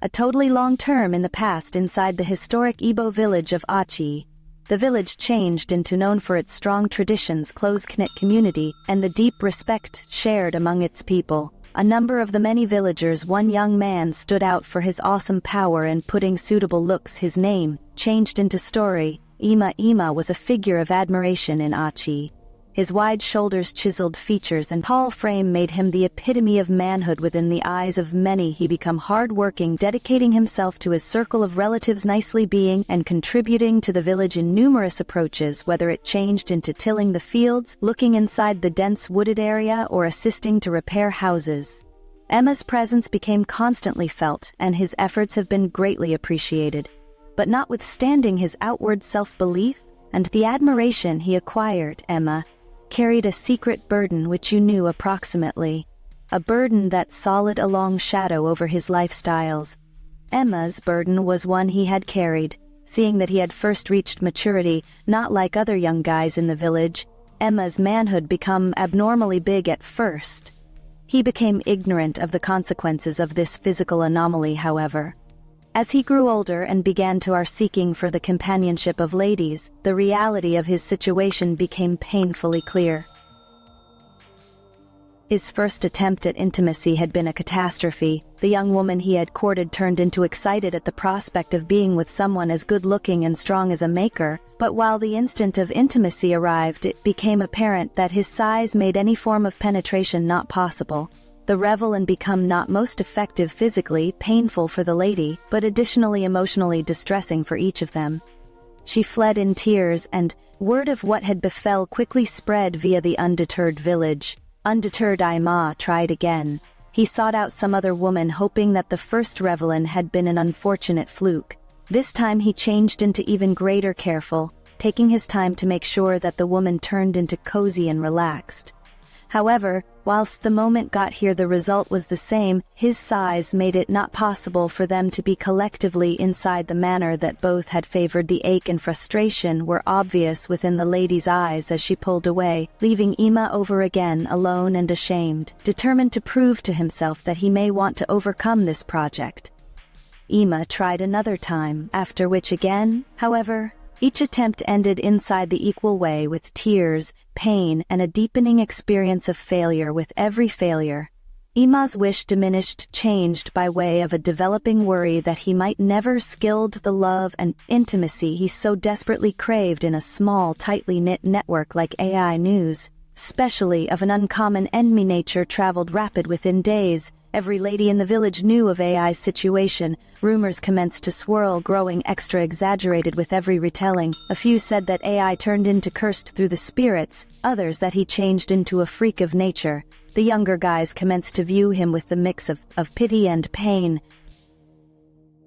a totally long term in the past inside the historic Igbo village of Achi. The village changed into known for its strong traditions, close-knit community, and the deep respect shared among its people. A number of the many villagers, one young man stood out for his awesome power and putting suitable looks. His name changed into story. Ima was a figure of admiration in Achi. His wide shoulders, chiseled features, and tall frame made him the epitome of manhood within the eyes of many. He became hard-working, dedicating himself to his circle of relatives, nicely being and contributing to the village in numerous approaches, whether it changed into tilling the fields, looking inside the dense wooded area, or assisting to repair houses. Emma's presence became constantly felt, and his efforts have been greatly appreciated. But notwithstanding his outward self-belief and the admiration he acquired, Emma carried a secret burden which you knew approximately, a burden that solid a long shadow over his lifestyles. Emma's burden was one he had carried, seeing that he had first reached maturity, not like other young guys in the village. Emma's manhood became abnormally big at first. He became ignorant of the consequences of this physical anomaly, however. As he grew older and began to seeking for the companionship of ladies, the reality of his situation became painfully clear. His first attempt at intimacy had been a catastrophe. The young woman he had courted turned into excited at the prospect of being with someone as good-looking and strong as Emeka, but while the instant of intimacy arrived, it became apparent that his size made any form of penetration not possible. The revel and become not most effective physically, painful for the lady, but additionally emotionally distressing for each of them. She fled in tears, and word of what had befell quickly spread via the undeterred village. Undeterred, Ima tried again. He sought out some other woman, hoping that the first revelin had been an unfortunate fluke. This time he changed into even greater careful, taking his time to make sure that the woman turned into cozy and relaxed. However, whilst the moment got here, the result was the same. His size made it not possible for them to be collectively inside. The manner that both had favored the ache and frustration were obvious within the lady's eyes as she pulled away, leaving Ima over again, alone and ashamed, determined to prove to himself that he may want to overcome this project. Ima tried another time, after which again, however, each attempt ended inside the equal way, with tears, pain, and a deepening experience of failure with every failure. Ima's wish diminished, changed by way of a developing worry that he might never skilled the love and intimacy he so desperately craved in a small, tightly knit network like AI News, especially of an uncommon enemy nature traveled rapid within days. Every lady in the village knew of AI's situation. Rumors commenced to swirl, growing extra exaggerated with every retelling. A few said that AI turned into cursed through the spirits, others that he changed into a freak of nature. The younger guys commenced to view him with the mix of pity and pain.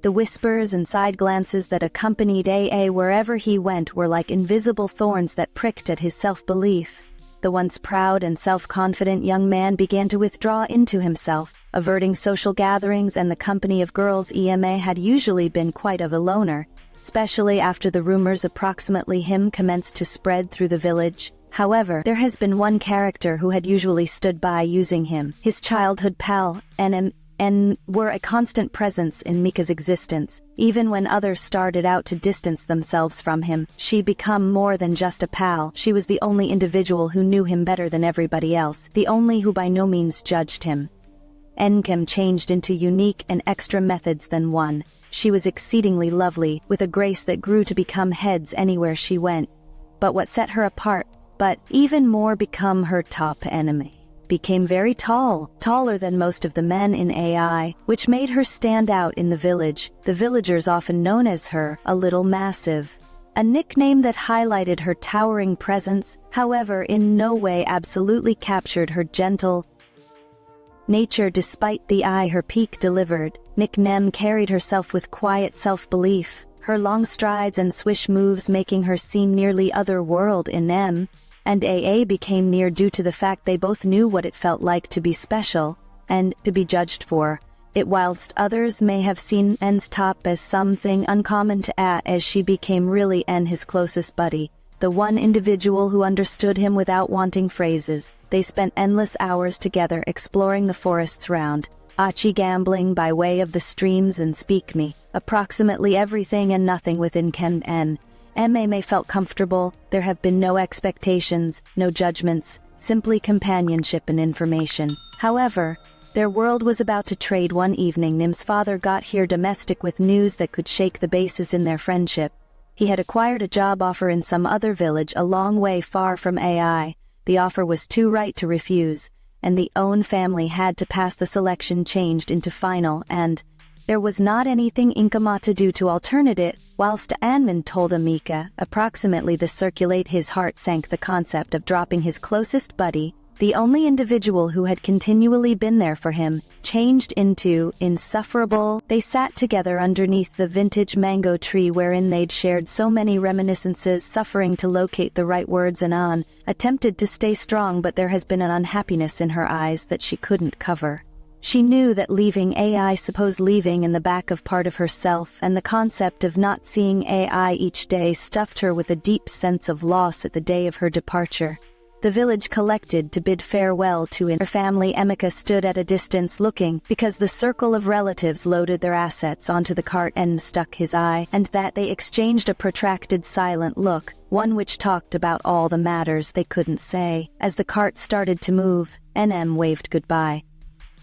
The whispers and side glances that accompanied AA wherever he went were like invisible thorns that pricked at his self-belief. The once proud and self-confident young man began to withdraw into himself, averting social gatherings and the company of girls. Ema had usually been quite of a loner, especially after the rumors approximately him commenced to spread through the village. However, there has been one character who had usually stood by using him. His childhood pal, Nkem, were a constant presence in Mika's existence. Even when others started out to distance themselves from him, she became more than just a pal. She was the only individual who knew him better than everybody else, the only who by no means judged him. Nkem changed into unique and extra methods than one. She was exceedingly lovely, with a grace that grew to become heads anywhere she went. But what set her apart, but even more become her top enemy, became very tall, taller than most of the men in AI, which made her stand out in the village. The villagers often known as her, a little massive. A nickname that highlighted her towering presence, however in no way absolutely captured her gentle nature. Despite the eye her peak delivered, Nkem carried herself with quiet self-belief, her long strides and swish moves making her seem nearly otherworld. In M and AA became near due to the fact they both knew what it felt like to be special, and to be judged for it, whilst others may have seen N's top as something uncommon to A, as she became really N, his closest buddy, the one individual who understood him without wanting phrases. They spent endless hours together exploring the forests round Achi gambling by way of the streams and speak me, approximately everything and nothing within Nkem and Emeka felt comfortable. There have been no expectations, no judgments, simply companionship and information. However, their world was about to trade one evening. Nim's father got here domestic with news that could shake the basis in their friendship. He had acquired a job offer in some other village a long way far from Ai. The offer was too right to refuse, and the own family had to pass the selection changed into final, and there was not anything Nkem to do to alternate it. Whilst Anman told Emeka approximately the circulate, his heart sank. The concept of dropping his closest buddy, the only individual who had continually been there for him, changed into insufferable. They sat together underneath the vintage mango tree wherein they'd shared so many reminiscences, suffering to locate the right words. And attempted to stay strong, but there has been an unhappiness in her eyes that she couldn't cover. She knew that leaving Ai supposed leaving in the back of part of herself, and the concept of not seeing Ai each day stuffed her with a deep sense of loss at the day of her departure. The village collected to bid farewell to her family. Emeka stood at a distance looking, because the circle of relatives loaded their assets onto the cart and stuck his eye, and that they exchanged a protracted silent look, one which talked about all the matters they couldn't say. As the cart started to move, NM waved goodbye.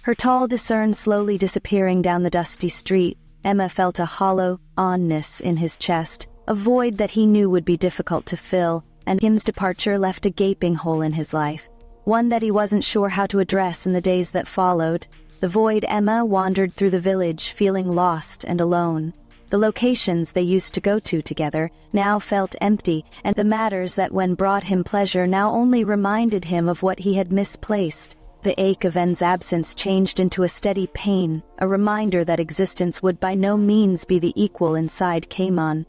Her tall discern slowly disappearing down the dusty street, Emma felt a hollow onness in his chest, a void that he knew would be difficult to fill, and Kim's departure left a gaping hole in his life, one that he wasn't sure how to address in the days that followed. The void. Emma wandered through the village, feeling lost and alone. The locations they used to go to together now felt empty, and the matters that when brought him pleasure now only reminded him of what he had misplaced. The ache of N's absence changed into a steady pain, a reminder that existence would by no means be the equal inside Kamon.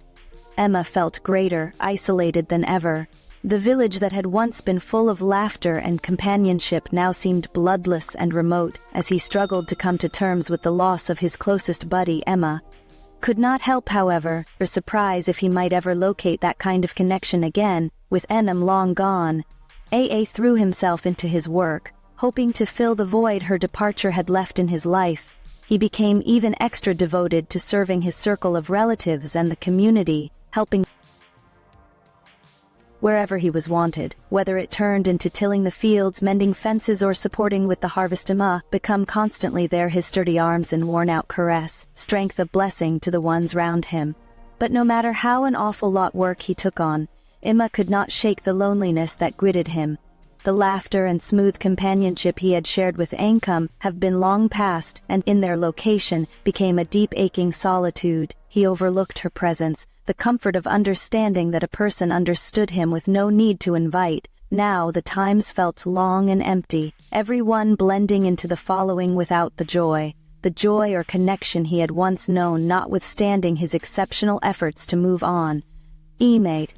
Emma felt greater, isolated than ever. The village that had once been full of laughter and companionship now seemed bloodless and remote. As he struggled to come to terms with the loss of his closest buddy, Emma could not help, however, or surprise if he might ever locate that kind of connection again. With Enem long gone, AA threw himself into his work, hoping to fill the void her departure had left in his life. He became even extra devoted to serving his circle of relatives and the community, helping wherever he was wanted, whether it turned into tilling the fields, mending fences, or supporting with the harvest. Emma become constantly there, his sturdy arms and worn-out caress, strength a blessing to the ones round him. But no matter how an awful lot work he took on, Emma could not shake the loneliness that gridded him. The laughter and smooth companionship he had shared with Nkem have been long past, and in their location became a deep aching solitude. He overlooked her presence, the comfort of understanding that a person understood him with no need to invite. Now the times felt long and empty, every one blending into the following without the joy or connection he had once known, notwithstanding his exceptional efforts to move on. Emate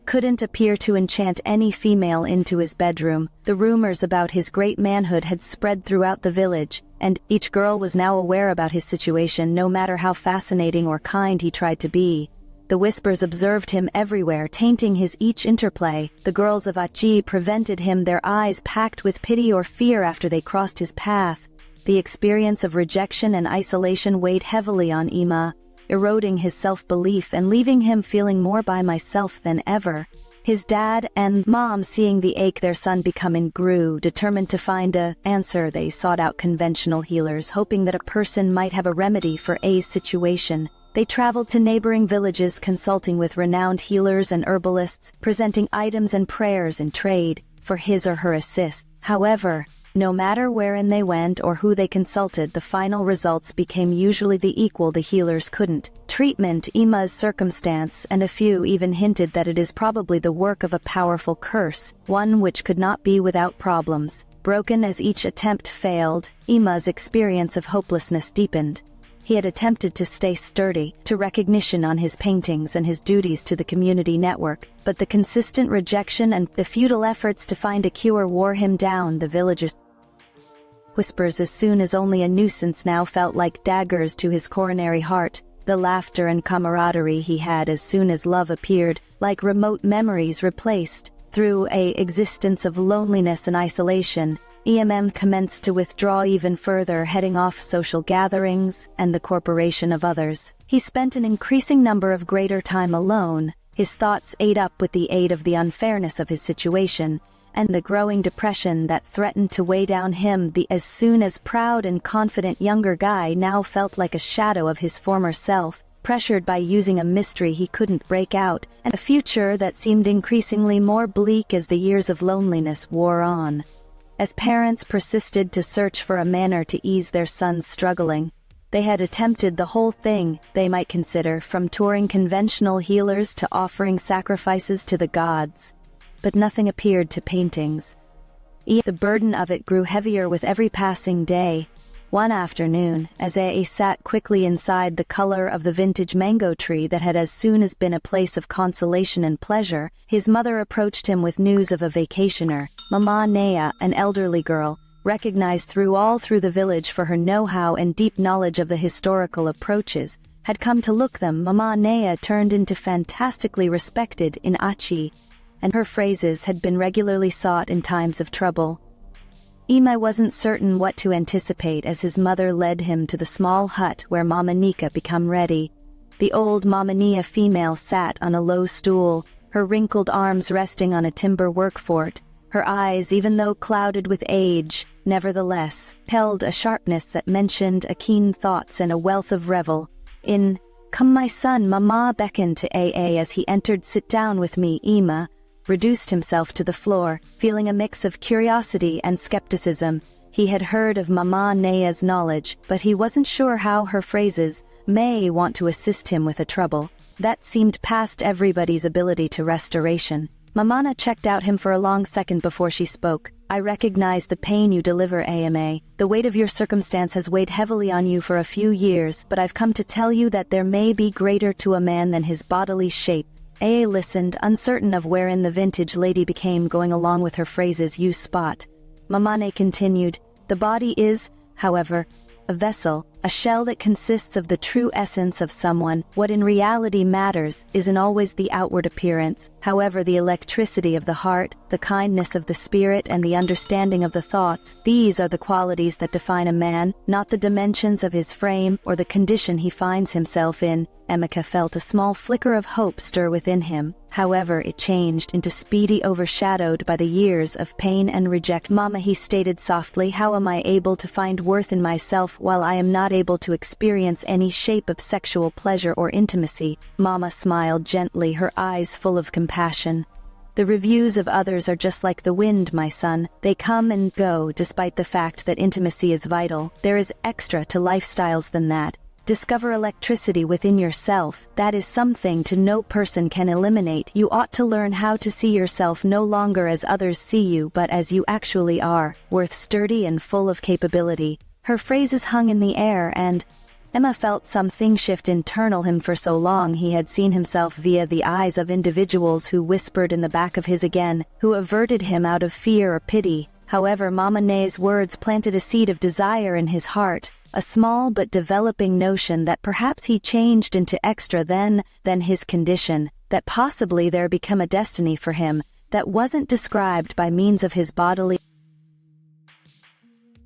couldn't appear to enchant any female into his bedroom. The rumors about his great manhood had spread throughout the village, and each girl was now aware about his situation, no matter how fascinating or kind he tried to be. The whispers observed him everywhere, tainting his each interplay. The girls of Achi prevented him, their eyes packed with pity or fear after they crossed his path. The experience of rejection and isolation weighed heavily on Emma, eroding his self-belief and leaving him feeling more by myself than ever. His dad and mom, seeing the ache their son become in, grew determined to find an answer. They sought out conventional healers, hoping that a person might have a remedy for A's situation. They traveled to neighboring villages, consulting with renowned healers and herbalists, presenting items and prayers in trade for his or her assist. However, no matter wherein they went or who they consulted, the final results became usually the equal the healers couldn't. Treatment, Emma's circumstance, and a few even hinted that it is probably the work of a powerful curse, one which could not be without problems. Broken as each attempt failed, Emma's experience of hopelessness deepened. He had attempted to stay sturdy, to recognition on his paintings and his duties to the community network, but the consistent rejection and the futile efforts to find a cure wore him down. The villagers' whispers, as soon as only a nuisance, now felt like daggers to his coronary heart. The laughter and camaraderie he had as soon as love appeared, like remote memories replaced. Through a existence of loneliness and isolation, commenced to withdraw even further, heading off social gatherings and the corporation of others. He spent an increasing number of greater time alone, his thoughts ate up with the aid of the unfairness of his situation, and the growing depression that threatened to weigh down him. The as soon as proud and confident younger guy now felt like a shadow of his former self, pressured by using a mystery he couldn't break out, and a future that seemed increasingly more bleak as the years of loneliness wore on. As parents persisted to search for a manner to ease their son's struggling, they had attempted the whole thing they might consider, from touring conventional healers to offering sacrifices to the gods. But nothing appeared to paintings. The burden of it grew heavier with every passing day. One afternoon, as A sat quickly inside the color of the vintage mango tree that had as soon as been a place of consolation and pleasure, his mother approached him with news of a vacationer. Mama Nea, an elderly girl, recognized through the village for her know-how and deep knowledge of the historical approaches, had come to look them. Mama Nea turned into fantastically respected in Achi, and her phrases had been regularly sought in times of trouble. Imai wasn't certain what to anticipate as his mother led him to the small hut where Mama Nika became ready. The old Mama Nia female sat on a low stool, her wrinkled arms resting on a timber work fort. Her eyes, even though clouded with age, nevertheless held a sharpness that mentioned a keen thoughts and a wealth of revel. "Come my son," Mama beckoned to AA as he entered. "Sit down with me." Ima reduced himself to the floor, feeling a mix of curiosity and skepticism. He had heard of Mama Nea's knowledge, but he wasn't sure how her phrases may want to assist him with a trouble that seemed past everybody's ability to restoration. Mamana checked out him for a long second before she spoke. "I recognize the pain you deliver, AMA. The weight of your circumstance has weighed heavily on you for a few years, but I've come to tell you that there may be greater to a man than his bodily shape." AA listened, uncertain of wherein the vintage lady became going along with her phrases. "You spot." Mamane continued, "The body is, however, a vessel, a shell that consists of the true essence of someone. What in reality matters isn't always the outward appearance, however the electricity of the heart, the kindness of the spirit and the understanding of the thoughts. These are the qualities that define a man, not the dimensions of his frame or the condition he finds himself in." Emeka felt a small flicker of hope stir within him, however it changed into speedy overshadowed by the years of pain and reject. "Mama," he stated softly, "how am I able to find worth in myself while I am not able to experience any shape of sexual pleasure or intimacy?" Mama smiled gently, her eyes full of compassion. "The reviews of others are just like the wind, my son. They come and go despite the fact that intimacy is vital. There is extra to lifestyles than that. Discover electricity within yourself. That is something to no person can eliminate. You ought to learn how to see yourself no longer as others see you but as you actually are, worth, sturdy and full of capability." Her phrases hung in the air and Emma felt something shift internal him. For so long he had seen himself via the eyes of individuals who whispered in the back of his again, who averted him out of fear or pity. However, Mama Ne's words planted a seed of desire in his heart, a small but developing notion that perhaps he changed into extra than his condition, that possibly there become a destiny for him that wasn't described by means of his bodily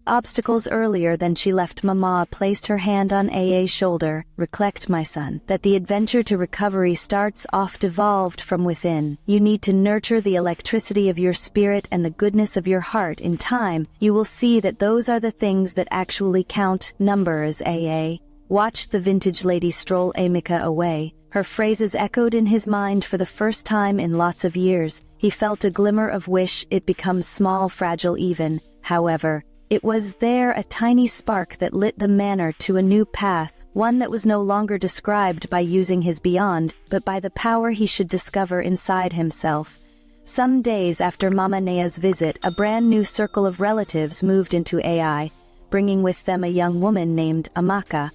obstacles. Earlier than she left, Mama placed her hand on AA's shoulder. "Recollect, my son, that the adventure to recovery starts off devolved from within. You need to nurture the electricity of your spirit and the goodness of your heart. In time, you will see that those are the things that actually count." Numbers. AA watched the vintage lady stroll Emeka away. Her phrases echoed in his mind for the first time in lots of years. He felt a glimmer of wish it becomes small, fragile even. However, it was there, a tiny spark that lit the manor to a new path, one that was no longer described by using his beyond, but by the power he should discover inside himself. Some days after Mama Nea's visit, a brand new circle of relatives moved into AI, bringing with them a young woman named Emeka.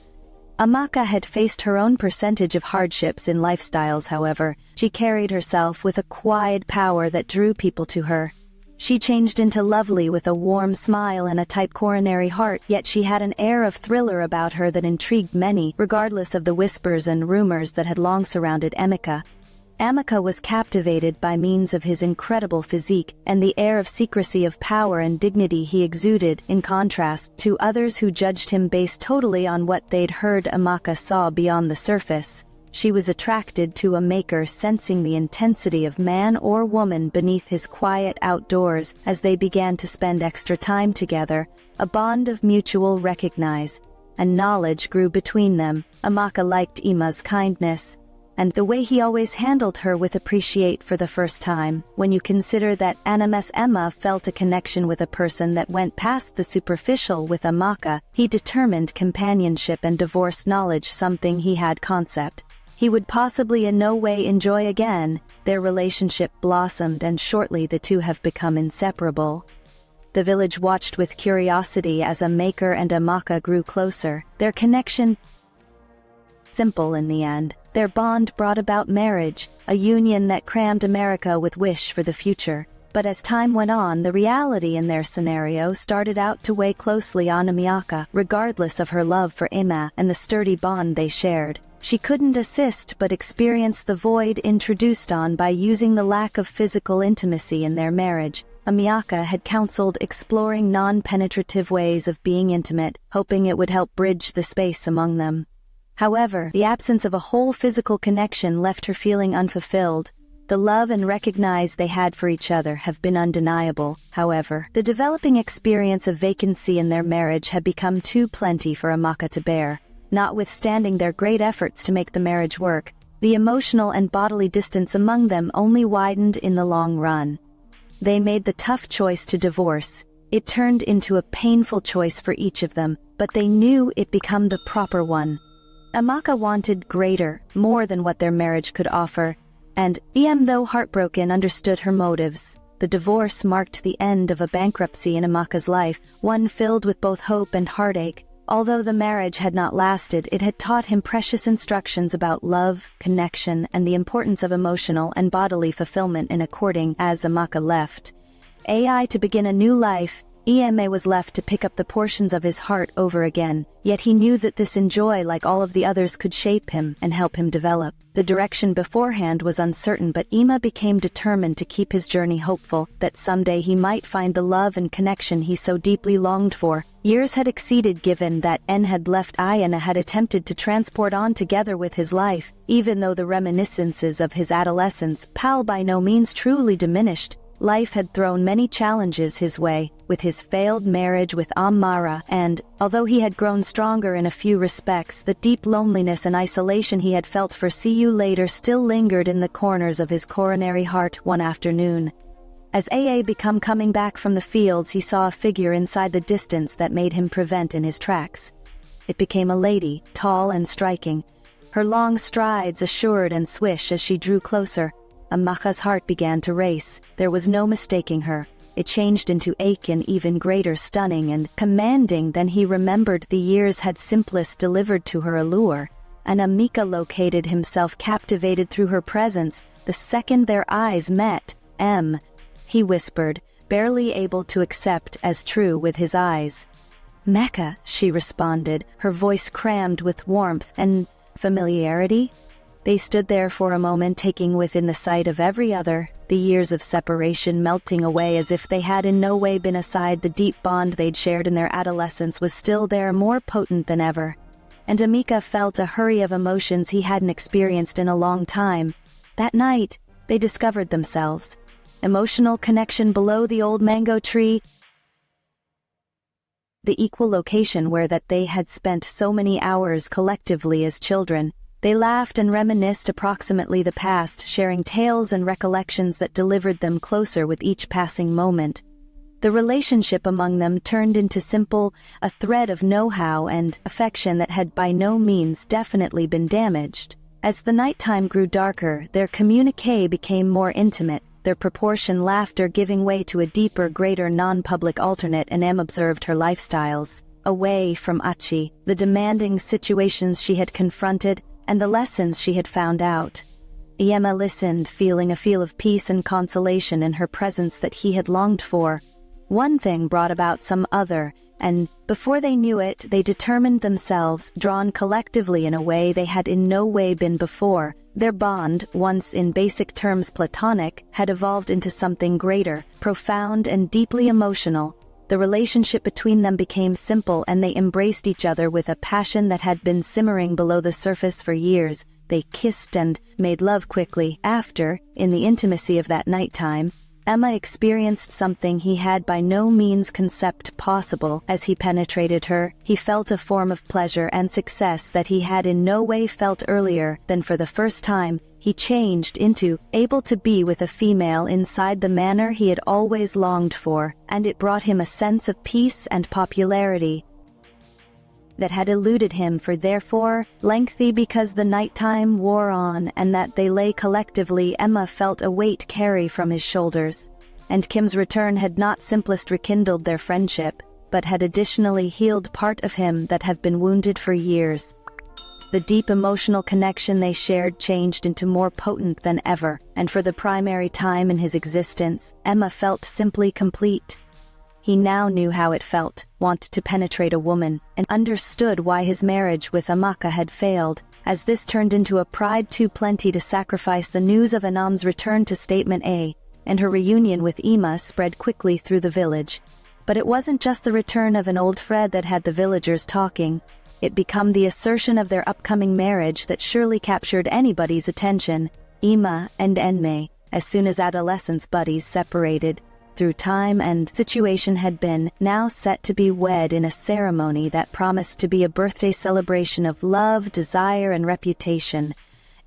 Emeka had faced her own percentage of hardships in lifestyles. However, she carried herself with a quiet power that drew people to her. She changed into lovely with a warm smile and a tight coronary heart, yet she had an air of thriller about her that intrigued many, regardless of the whispers and rumors that had long surrounded Emeka. Emeka was captivated by means of his incredible physique and the air of secrecy of power and dignity he exuded, in contrast to others who judged him based totally on what they'd heard Emeka saw beyond the surface. She was attracted to a maker sensing the intensity of man or woman beneath his quiet outdoors as they began to spend extra time together. A bond of mutual recognize and knowledge grew between them. Emeka liked Emma's kindness and the way he always handled her with appreciate for the first time. When you consider that Emma felt a connection with a person that went past the superficial with Emeka, he determined companionship and divorced knowledge something he had concept he would possibly in no way enjoy again. Their relationship blossomed and shortly the two have become inseparable. The village watched with curiosity as Emeka and Emeka grew closer. Their connection simple in the end. Their bond brought about marriage, a union that crammed America with wish for the future. But as time went on, the reality in their scenario started out to weigh closely on Emeka. Regardless of her love for Emma and the sturdy bond they shared, she couldn't assist but experience the void introduced on by using the lack of physical intimacy in their marriage. Emeka had counseled exploring non-penetrative ways of being intimate, hoping it would help bridge the space among them. However, the absence of a whole physical connection left her feeling unfulfilled. The love and recognize they had for each other have been undeniable. However, the developing experience of vacancy in their marriage had become too plenty for Emeka to bear. Notwithstanding their great efforts to make the marriage work, the emotional and bodily distance among them only widened in the long run. They made the tough choice to divorce. It turned into a painful choice for each of them, but they knew it became the proper one. Emeka wanted greater, more than what their marriage could offer, and, though heartbroken, understood her motives. The divorce marked the end of a bankruptcy in Emeka's life, one filled with both hope and heartache. Although the marriage had not lasted, it had taught him precious instructions about love, connection, and the importance of emotional and bodily fulfillment in a courting. As Emeka left AI to begin a new life, Emeka was left to pick up the portions of his heart over again, yet he knew that this joy, like all of the others, could shape him and help him develop. The direction beforehand was uncertain, but Emeka became determined to keep his journey hopeful, that someday he might find the love and connection he so deeply longed for. Years had exceeded given that N had left and had attempted to transport on together with his life. Even though the reminiscences of his adolescence pal by no means truly diminished, life had thrown many challenges his way, with his failed marriage with Amara, and, although he had grown stronger in a few respects, the deep loneliness and isolation he had felt for see you later still lingered in the corners of his coronary heart. One afternoon, as became coming back from the fields, he saw a figure inside the distance that made him prevent in his tracks. It became a lady, tall and striking, her long strides assured and swish as she drew closer. Emeka's heart began to race. There was no mistaking her. It changed into ache and even greater stunning and commanding than he remembered. The years had simplest delivered to her allure, and Emeka located himself captivated through her presence. The second their eyes met, he whispered, barely able to accept as true with his eyes. "Mecca," she responded, her voice crammed with warmth and familiarity. They stood there for a moment, taking within the sight of every other, the years of separation melting away as if they had in no way been aside. The deep bond they'd shared in their adolescence was still there, more potent than ever. And Emeka felt a hurry of emotions he hadn't experienced in a long time. That night, they discovered themselves. Emotional connection below the old mango tree, the equal location where that they had spent so many hours collectively as children. They laughed and reminisced approximately the past, sharing tales and recollections that delivered them closer with each passing moment. The relationship among them turned into a thread of know-how and affection that had by no means definitely been damaged. As the nighttime grew darker, their communique became more intimate, their proportion laughter giving way to a deeper, greater non-public alternate. And observed her lifestyles. Away from Achi, the demanding situations she had confronted, and the lessons she had found out. Emeka listened, feeling a feel of peace and consolation in her presence that he had longed for. One thing brought about some other, and, before they knew it, they determined themselves, drawn collectively in a way they had in no way been before. Their bond, once in basic terms platonic, had evolved into something greater, profound and deeply emotional. The relationship between them became simple, and they embraced each other with a passion that had been simmering below the surface for years. They kissed and made love quickly. After, in the intimacy of that nighttime, Emma experienced something he had by no means conceived possible. As he penetrated her, he felt a form of pleasure and success that he had in no way felt earlier. Then for the first time, he changed into able to be with a female inside the manner he had always longed for, and it brought him a sense of peace and popularity that had eluded him for therefore lengthy because the nighttime wore on and that they lay collectively. Emma felt a weight carry from his shoulders, and Kim's return had not simplest rekindled their friendship, but had additionally healed part of him that had been wounded for years. The deep emotional connection they shared changed into more potent than ever, and for the primary time in his existence, Emma felt simply complete. He now knew how it felt, want to penetrate a woman, and understood why his marriage with Emeka had failed, as this turned into a pride too plenty to sacrifice. The news of Anam's return to Statement A, and her reunion with Emma spread quickly through the village. But it wasn't just the return of an old friend that had the villagers talking. It became the assertion of their upcoming marriage that surely captured anybody's attention. Emma and Enme, as soon as adolescence buddies separated, through time and situation, had been now set to be wed in a ceremony that promised to be a birthday celebration of love, desire, and reputation.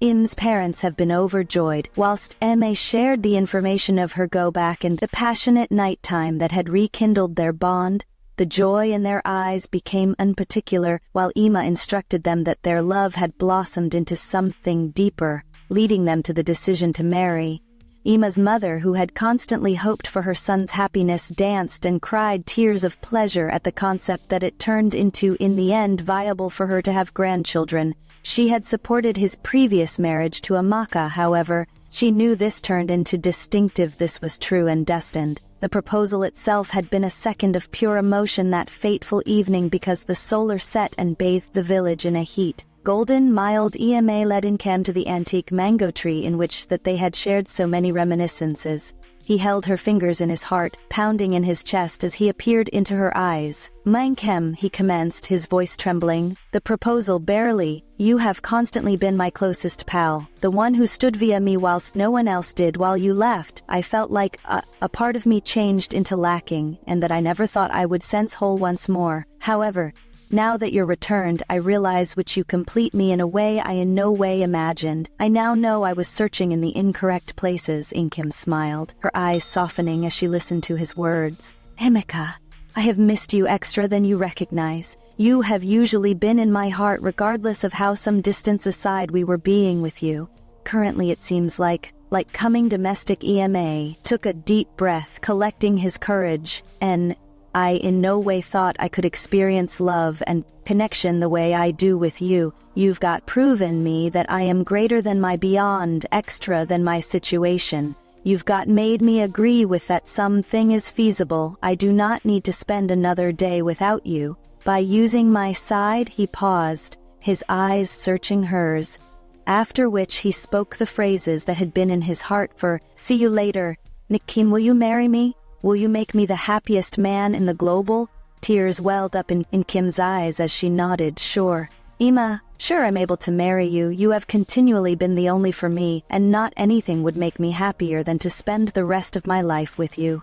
Im's parents have been overjoyed, whilst Emme shared the information of her go-back and the passionate nighttime that had rekindled their bond. The joy in their eyes became unparticular, while Emma instructed them that their love had blossomed into something deeper, leading them to the decision to marry. Emma's mother, who had constantly hoped for her son's happiness, danced and cried tears of pleasure at the concept that it turned into, in the end, viable for her to have grandchildren. She had supported his previous marriage to Emeka, however. She knew this turned into distinctive. This was true and destined. The proposal itself had been a second of pure emotion that fateful evening, because the solar set and bathed the village in a heat. Golden, mild Ema led Nkem to the antique mango tree in which that they had shared so many reminiscences. He held her fingers in his heart, pounding in his chest as he appeared into her eyes. Nkem, he commenced, his voice trembling. The proposal barely. You have constantly been my closest pal, the one who stood via me whilst no one else did. While you left, I felt like a part of me changed into lacking, and that I never thought I would sense whole once more. However, now that you're returned, I realize which you complete me in a way I in no way imagined. I now know I was searching in the incorrect places. Nkem smiled, her eyes softening as she listened to his words. Emeka, I have missed you extra than you recognize. You have usually been in my heart regardless of how some distance aside we were being with you. Currently it seems like coming domestic. Ema took a deep breath, collecting his courage, and I in no way thought I could experience love and connection the way I do with you. You've got proven me that I am greater than my beyond, extra than my situation. You've got made me agree with that something is feasible. I do not need to spend another day without you. By using my side, he paused, his eyes searching hers, after which he spoke the phrases that had been in his heart for, see you later. Nkem, will you marry me? Will you make me the happiest man in the global? Tears welled up in Kim's eyes as she nodded, sure. Emma, sure, I'm able to marry you. You have continually been the only for me, and not anything would make me happier than to spend the rest of my life with you.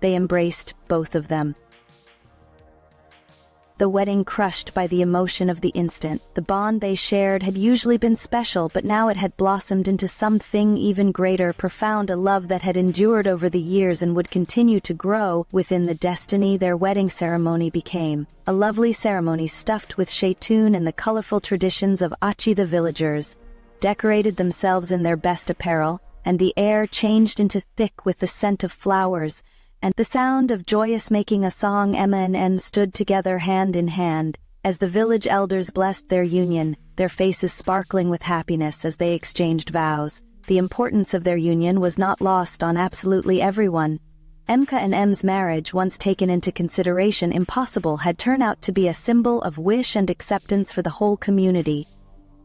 They embraced, both of them. The wedding crushed by the emotion of the instant. The bond they shared had usually been special, but now it had blossomed into something even greater, profound, a love that had endured over the years and would continue to grow within the destiny. Their wedding ceremony became a lovely ceremony stuffed with shaitun and the colorful traditions of Achi. The villagers decorated themselves in their best apparel, and the air changed into thick with the scent of flowers and the sound of joyous making a song. Emma and En stood together hand in hand, as the village elders blessed their union, their faces sparkling with happiness as they exchanged vows. The importance of their union was not lost on absolutely everyone. Emeka and M's marriage, once taken into consideration impossible, had turned out to be a symbol of wish and acceptance for the whole community.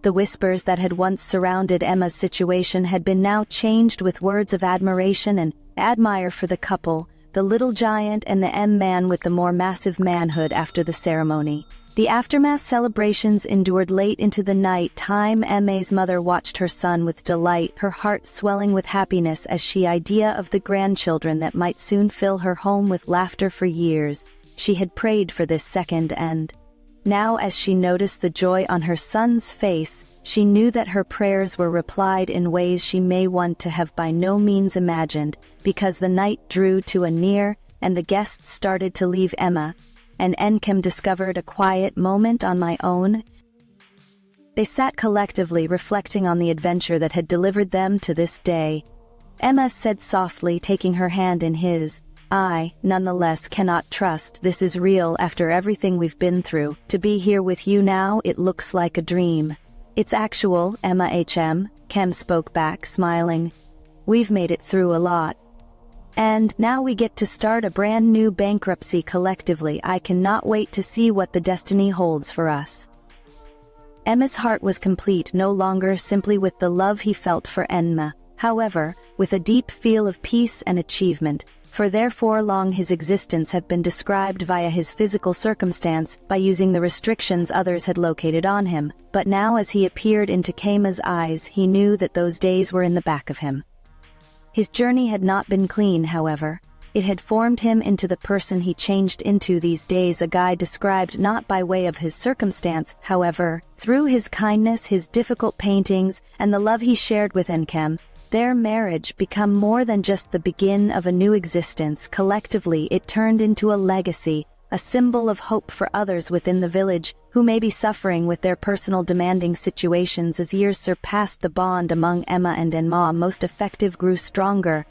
The whispers that had once surrounded Emma's situation had been now changed with words of admiration and admire for the couple, the little giant and the man with the more massive manhood. After the ceremony, the aftermath celebrations endured late into the night time. Emma's mother watched her son with delight, her heart swelling with happiness as she idea of the grandchildren that might soon fill her home with laughter. For years, she had prayed for this second, and now as she noticed the joy on her son's face, she knew that her prayers were replied in ways she may want to have by no means imagined. Because the night drew to a near and the guests started to leave, Emma and Nkem discovered a quiet moment on my own. They sat collectively reflecting on the adventure that had delivered them to this day. Emma said softly, taking her hand in his, "I, nonetheless, cannot trust this is real after everything we've been through. To be here with you now, it looks like a dream." "It's actual, Emma HM," Nkem spoke back, smiling. "We've made it through a lot. And now we get to start a brand new bankruptcy collectively. I cannot wait to see what the destiny holds for us." Emma's heart was complete, no longer simply with the love he felt for Emma, however, with a deep feel of peace and achievement. For therefore long his existence had been described via his physical circumstance, by using the restrictions others had located on him. But now as he appeared into Kama's eyes, he knew that those days were in the back of him. His journey had not been clean, however. It had formed him into the person he changed into these days, a guy described not by way of his circumstance, however, through his kindness, his difficult paintings, and the love he shared with Nkem. Their marriage became more than just the begin of a new existence. Collectively, it turned into a legacy, a symbol of hope for others within the village, who may be suffering with their personal demanding situations. As years surpassed, the bond among Emma and Enma, most effective, grew stronger.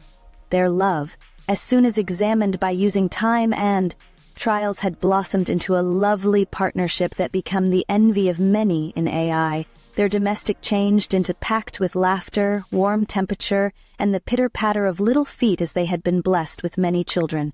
Their love, as soon as examined by using time and trials, had blossomed into a lovely partnership that became the envy of many in AI. Their domestic changed into packed with laughter, warm temperature, and the pitter-patter of little feet as they had been blessed with many children.